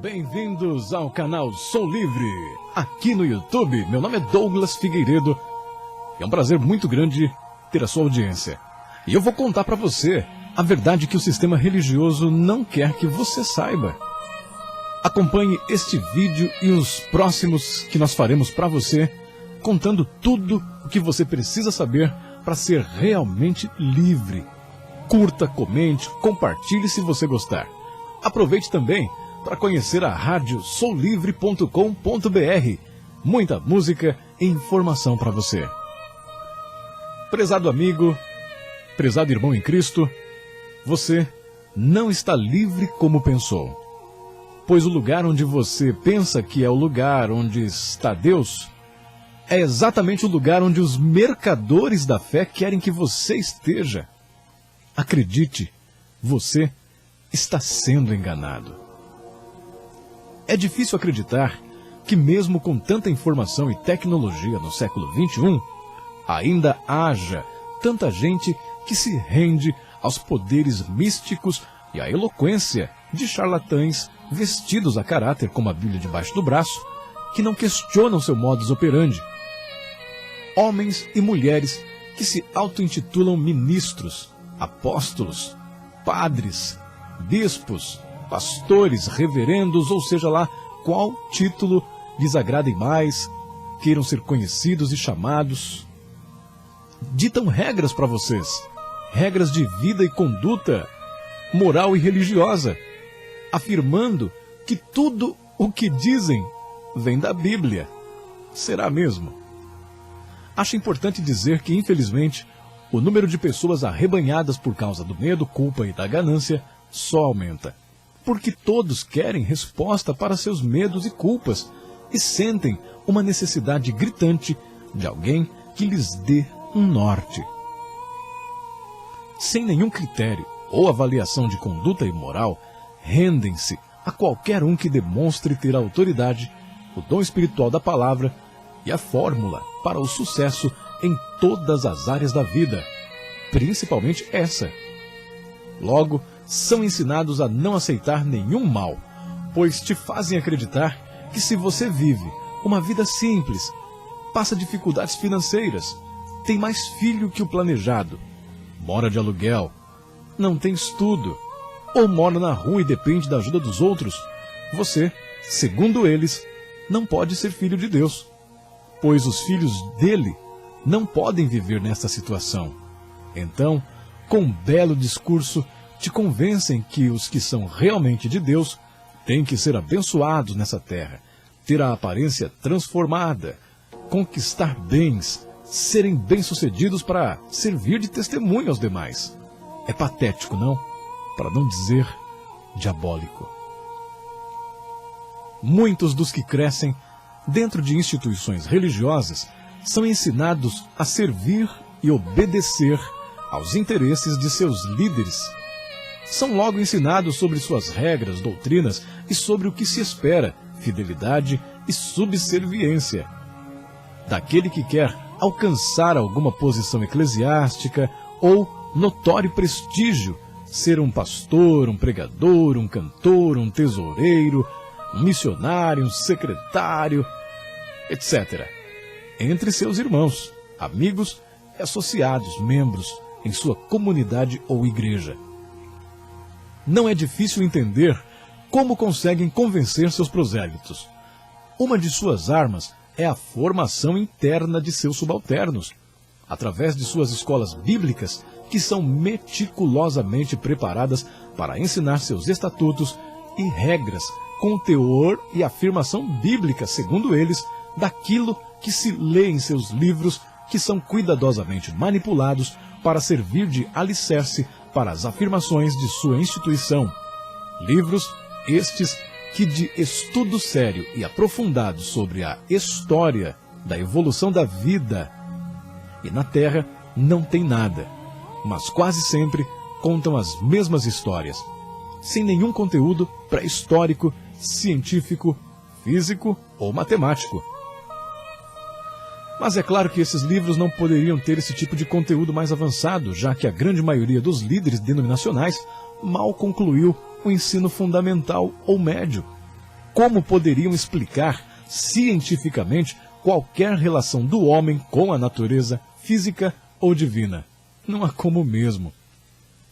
Bem-vindos ao canal Sou Livre, aqui no YouTube. Meu nome é Douglas Figueiredo. É um prazer muito grande ter a sua audiência. E eu vou contar para você a verdade que o sistema religioso não quer que você saiba. Acompanhe este vídeo e os próximos que nós faremos para você, contando tudo o que você precisa saber para ser realmente livre. Curta, comente, compartilhe se você gostar. Aproveite também para conhecer a rádio soulivre.com.br. Muita música e informação para você. Prezado amigo, prezado irmão em Cristo, você não está livre como pensou. Pois o lugar onde você pensa que é o lugar onde está Deus, é exatamente o lugar onde os mercadores da fé querem que você esteja. Acredite, você está sendo enganado. É difícil acreditar que mesmo com tanta informação e tecnologia no século XXI, ainda haja tanta gente que se rende aos poderes místicos e à eloquência de charlatães vestidos a caráter com a Bíblia debaixo do braço, que não questionam seu modus operandi. Homens e mulheres que se auto-intitulam ministros, apóstolos, padres, bispos, pastores, reverendos, ou seja lá qual título lhes agradem mais, queiram ser conhecidos e chamados, ditam regras para vocês, regras de vida e conduta, moral e religiosa, afirmando que tudo o que dizem vem da Bíblia. Será mesmo? Acho importante dizer que, infelizmente, o número de pessoas arrebanhadas por causa do medo, culpa e da ganância só aumenta. Porque todos querem resposta para seus medos e culpas e sentem uma necessidade gritante de alguém que lhes dê um norte. Sem nenhum critério ou avaliação de conduta e moral, rendem-se a qualquer um que demonstre ter a autoridade, o dom espiritual da palavra e a fórmula para o sucesso em todas as áreas da vida, principalmente essa. Logo, são ensinados a não aceitar nenhum mal, pois te fazem acreditar que se você vive uma vida simples, passa dificuldades financeiras, tem mais filho que o planejado, mora de aluguel, não tem estudo, ou mora na rua e depende da ajuda dos outros, você, segundo eles, não pode ser filho de Deus, pois os filhos dele não podem viver nesta situação. Então, com um belo discurso, te convencem que os que são realmente de Deus têm que ser abençoados nessa terra, ter a aparência transformada, conquistar bens, serem bem-sucedidos para servir de testemunho aos demais. É patético, não? Para não dizer diabólico. Muitos dos que crescem dentro de instituições religiosas são ensinados a servir e obedecer aos interesses de seus líderes. São logo ensinados sobre suas regras, doutrinas e sobre o que se espera, fidelidade e subserviência. Daquele que quer alcançar alguma posição eclesiástica ou notório prestígio, ser um pastor, um pregador, um cantor, um tesoureiro, um missionário, um secretário, etc. Entre seus irmãos, amigos e associados, membros em sua comunidade ou igreja. Não é difícil entender como conseguem convencer seus prosélitos. Uma de suas armas é a formação interna de seus subalternos, através de suas escolas bíblicas, que são meticulosamente preparadas para ensinar seus estatutos e regras com teor e afirmação bíblica, segundo eles, daquilo que se lê em seus livros, que são cuidadosamente manipulados para servir de alicerce para as afirmações de sua instituição. Livros estes que de estudo sério e aprofundado sobre a história da evolução da vida e na Terra não tem nada, mas quase sempre contam as mesmas histórias, sem nenhum conteúdo pré-histórico, científico, físico ou matemático. Mas é claro que esses livros não poderiam ter esse tipo de conteúdo mais avançado, já que a grande maioria dos líderes denominacionais mal concluiu o ensino fundamental ou médio. como poderiam explicar cientificamente qualquer relação do homem com a natureza física ou divina. Não há como mesmo.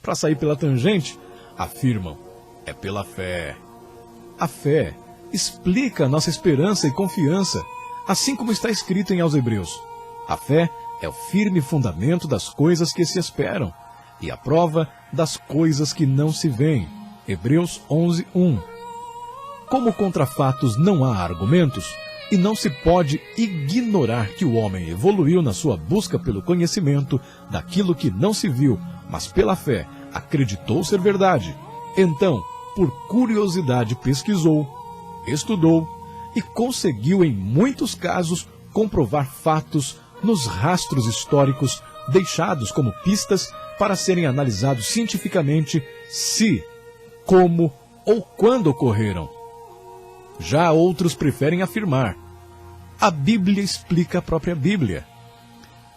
Para sair pela tangente, afirmam, é pela fé. A fé explica a nossa esperança e confiança, assim como está escrito em aos Hebreus. A fé é o firme fundamento das coisas que se esperam e a prova das coisas que não se veem. Hebreus 11:1. Como contra fatos não há argumentos, e não se pode ignorar que o homem evoluiu na sua busca pelo conhecimento daquilo que não se viu, mas pela fé acreditou ser verdade. Então, por curiosidade pesquisou, estudou e conseguiu em muitos casos comprovar fatos nos rastros históricos deixados como pistas para serem analisados cientificamente se, como ou quando ocorreram. Já outros preferem afirmar: a Bíblia explica a própria Bíblia.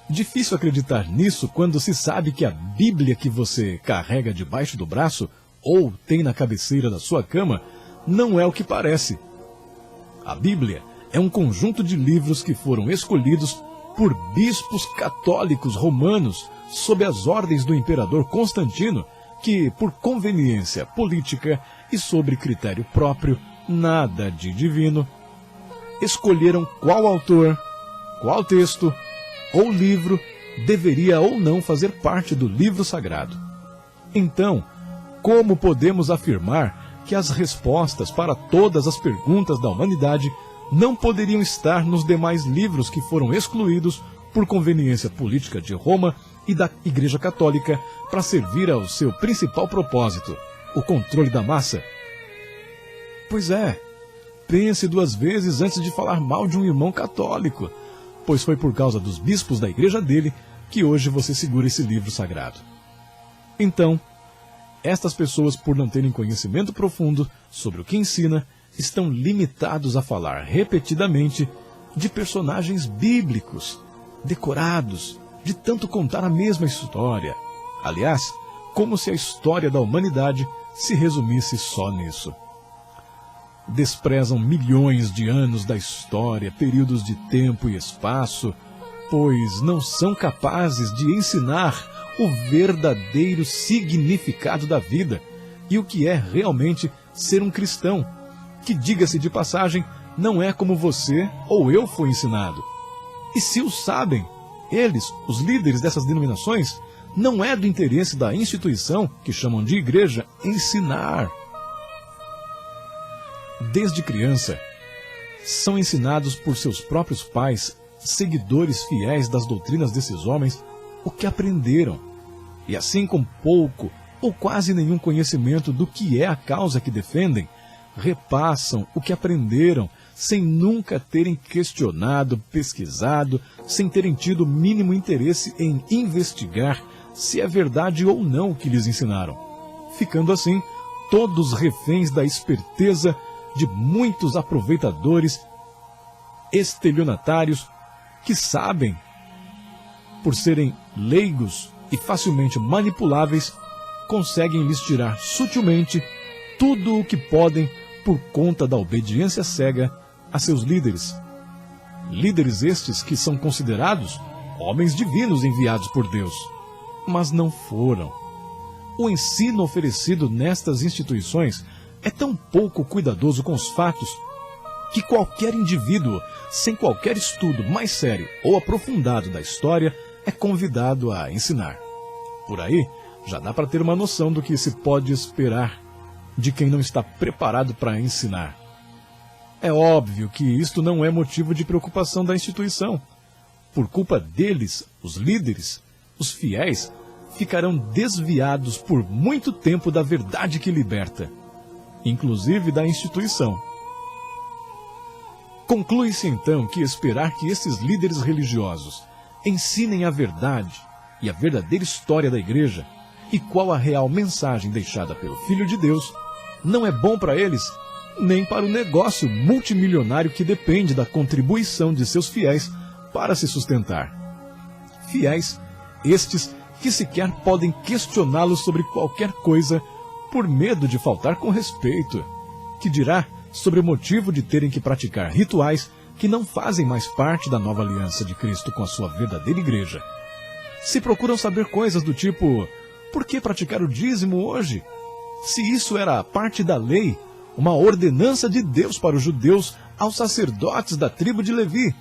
Difícil acreditar nisso quando se sabe que a Bíblia que você carrega debaixo do braço ou tem na cabeceira da sua cama não é o que parece. A Bíblia é um conjunto de livros que foram escolhidos por bispos católicos romanos sob as ordens do imperador Constantino, que, por conveniência política e sobre critério próprio, nada de divino, escolheram qual autor, qual texto ou livro deveria ou não fazer parte do livro sagrado. Então, como podemos afirmar que as respostas para todas as perguntas da humanidade não poderiam estar nos demais livros que foram excluídos por conveniência política de Roma e da Igreja Católica para servir ao seu principal propósito, o controle da massa? Pois é, pense duas vezes antes de falar mal de um irmão católico, pois foi por causa dos bispos da igreja dele que hoje você segura esse livro sagrado. Então, estas pessoas, por não terem conhecimento profundo sobre o que ensina, estão limitados a falar repetidamente de personagens bíblicos, decorados, de tanto contar a mesma história. Aliás, como se a história da humanidade se resumisse só nisso. Desprezam milhões de anos da história, períodos de tempo e espaço, pois não são capazes de ensinar o verdadeiro significado da vida e o que é realmente ser um cristão, que, diga-se de passagem, não é como você ou eu foi ensinado. E se o sabem, eles, os líderes dessas denominações, não é do interesse da instituição, que chamam de igreja, ensinar. Desde criança, são ensinados por seus próprios pais, seguidores fiéis das doutrinas desses homens, o que aprenderam. E assim, com pouco ou quase nenhum conhecimento do que é a causa que defendem, repassam o que aprenderam, sem nunca terem questionado, pesquisado, sem terem tido o mínimo interesse em investigar se é verdade ou não o que lhes ensinaram, ficando assim todos reféns da esperteza de muitos aproveitadores, estelionatários, que sabem, por serem leigos e facilmente manipuláveis, conseguem lhes tirar sutilmente tudo o que podem por conta da obediência cega a seus líderes. Líderes estes que são considerados homens divinos enviados por Deus, mas não foram. O ensino oferecido nestas instituições é tão pouco cuidadoso com os fatos que qualquer indivíduo, sem qualquer estudo mais sério ou aprofundado da história, é convidado a ensinar. Por aí, já dá para ter uma noção do que se pode esperar de quem não está preparado para ensinar. É óbvio que isto não é motivo de preocupação da instituição. Por culpa deles, os líderes, os fiéis, ficarão desviados por muito tempo da verdade que liberta, inclusive da instituição. Conclui-se então que esperar que esses líderes religiosos ensinem a verdade e a verdadeira história da igreja e qual a real mensagem deixada pelo Filho de Deus não é bom para eles, nem para o negócio multimilionário que depende da contribuição de seus fiéis para se sustentar. Fiéis estes que sequer podem questioná-los sobre qualquer coisa por medo de faltar com respeito, que dirá sobre o motivo de terem que praticar rituais que não fazem mais parte da nova aliança de Cristo com a sua verdadeira igreja. Se procuram saber coisas do tipo: por que praticar o dízimo hoje? Se isso era parte da lei, uma ordenança de Deus para os judeus aos sacerdotes da tribo de Levi.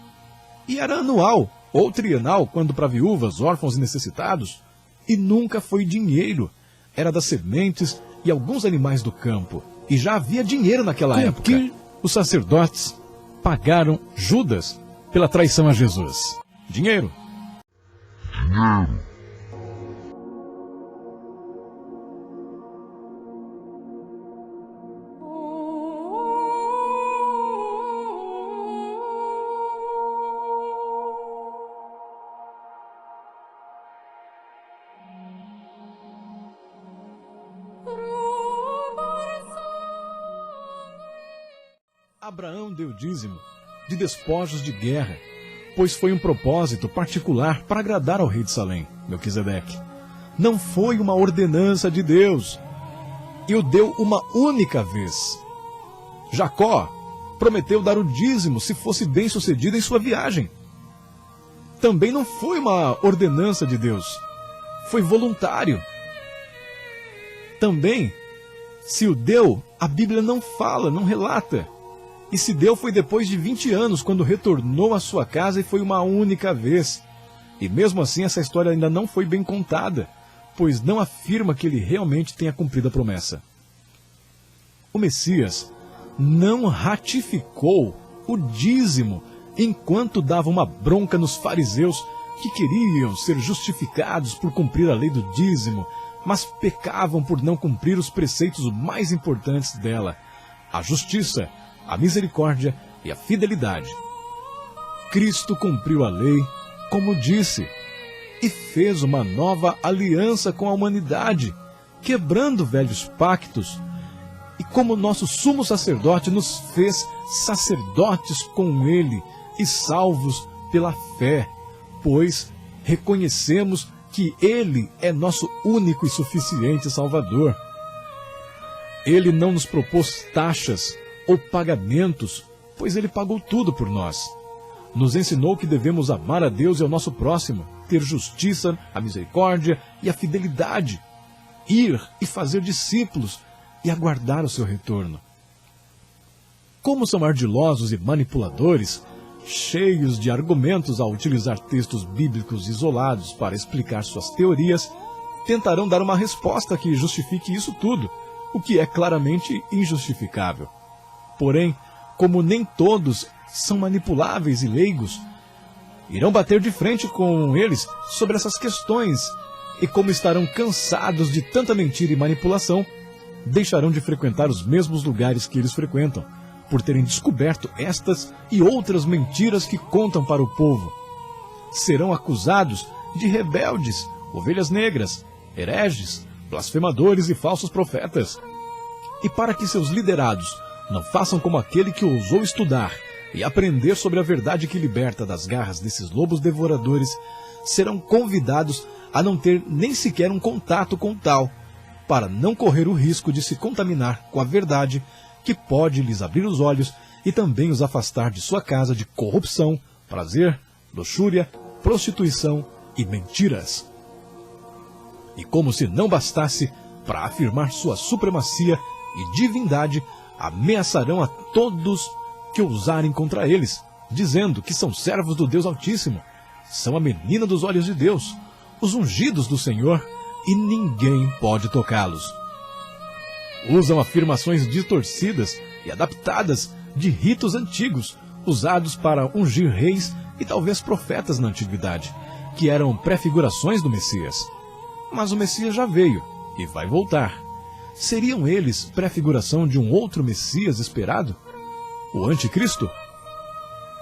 E era anual ou trienal quando para viúvas, órfãos e necessitados. E nunca foi dinheiro. Era das sementes e alguns animais do campo. E já havia dinheiro naquela época. Que os sacerdotes pagaram Judas pela traição a Jesus? Dinheiro. Abraão deu dízimo de despojos de guerra, pois foi um propósito particular para agradar ao rei de Salém, Melquisedeque. Não foi uma ordenança de Deus, e o deu uma única vez. Jacó prometeu dar o dízimo se fosse bem-sucedido em sua viagem. Também não foi uma ordenança de Deus, foi voluntário. Também, se o deu, a Bíblia não fala, não relata. E se deu foi depois de 20 anos, quando retornou à sua casa, e foi uma única vez. E mesmo assim essa história ainda não foi bem contada, pois não afirma que ele realmente tenha cumprido a promessa. O Messias não ratificou o dízimo enquanto dava uma bronca nos fariseus que queriam ser justificados por cumprir a lei do dízimo, mas pecavam por não cumprir os preceitos mais importantes dela: a justiça, a misericórdia e a fidelidade. Cristo cumpriu a lei, como disse, e fez uma nova aliança com a humanidade, quebrando velhos pactos. E como nosso sumo sacerdote nos fez sacerdotes com ele e salvos pela fé, pois reconhecemos que ele é nosso único e suficiente Salvador. Ele não nos propôs taxas ou pagamentos, pois ele pagou tudo por nós. Nos ensinou que devemos amar a Deus e ao nosso próximo, ter justiça, a misericórdia e a fidelidade, ir e fazer discípulos e aguardar o seu retorno. Como são ardilosos e manipuladores, cheios de argumentos ao utilizar textos bíblicos isolados para explicar suas teorias, tentarão dar uma resposta que justifique isso tudo, o que é claramente injustificável. Porém, como nem todos são manipuláveis e leigos, irão bater de frente com eles sobre essas questões, e como estarão cansados de tanta mentira e manipulação, deixarão de frequentar os mesmos lugares que eles frequentam, por terem descoberto estas e outras mentiras que contam para o povo. Serão acusados de rebeldes, ovelhas negras, hereges, blasfemadores e falsos profetas. E para que seus liderados não façam como aquele que ousou estudar e aprender sobre a verdade que liberta das garras desses lobos devoradores, serão convidados a não ter nem sequer um contato com tal, para não correr o risco de se contaminar com a verdade, que pode lhes abrir os olhos e também os afastar de sua casa de corrupção, prazer, luxúria, prostituição e mentiras. E como se não bastasse, para afirmar sua supremacia e divindade, ameaçarão a todos que ousarem contra eles, dizendo que são servos do Deus Altíssimo, são a menina dos olhos de Deus, os ungidos do Senhor, e ninguém pode tocá-los. Usam afirmações distorcidas e adaptadas de ritos antigos, usados para ungir reis e talvez profetas na antiguidade, que eram prefigurações do Messias. Mas o Messias já veio e vai voltar. Seriam eles prefiguração de um outro Messias esperado? O Anticristo?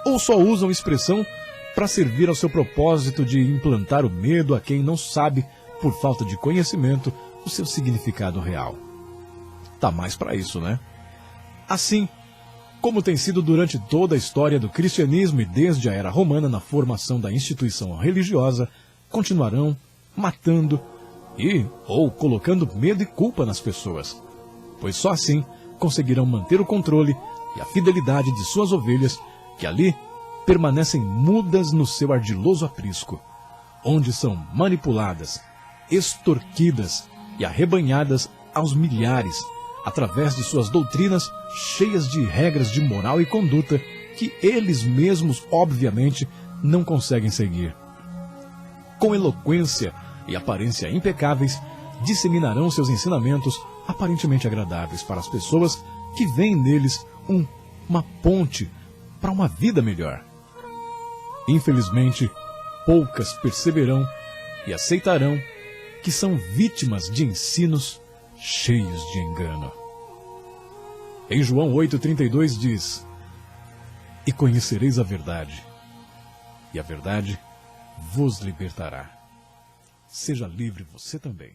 Ou só usam expressão para servir ao seu propósito de implantar o medo a quem não sabe, por falta de conhecimento, o seu significado real? Tá mais para isso, né? Assim, como tem sido durante toda a história do cristianismo e desde a era romana na formação da instituição religiosa, continuarão matando ou colocando medo e culpa nas pessoas, pois só assim conseguirão manter o controle, e a fidelidade de suas ovelhas, que ali permanecem mudas no seu ardiloso aprisco, onde são manipuladas, extorquidas e arrebanhadas aos milhares, através de suas doutrinas cheias de regras de moral e conduta que eles mesmos, obviamente, não conseguem seguir. Com eloquência e aparência impecáveis, disseminarão seus ensinamentos aparentemente agradáveis para as pessoas que veem neles uma ponte para uma vida melhor. Infelizmente, poucas perceberão e aceitarão que são vítimas de ensinos cheios de engano. Em João 8,32 diz: E conhecereis a verdade, e a verdade vos libertará. Seja livre você também.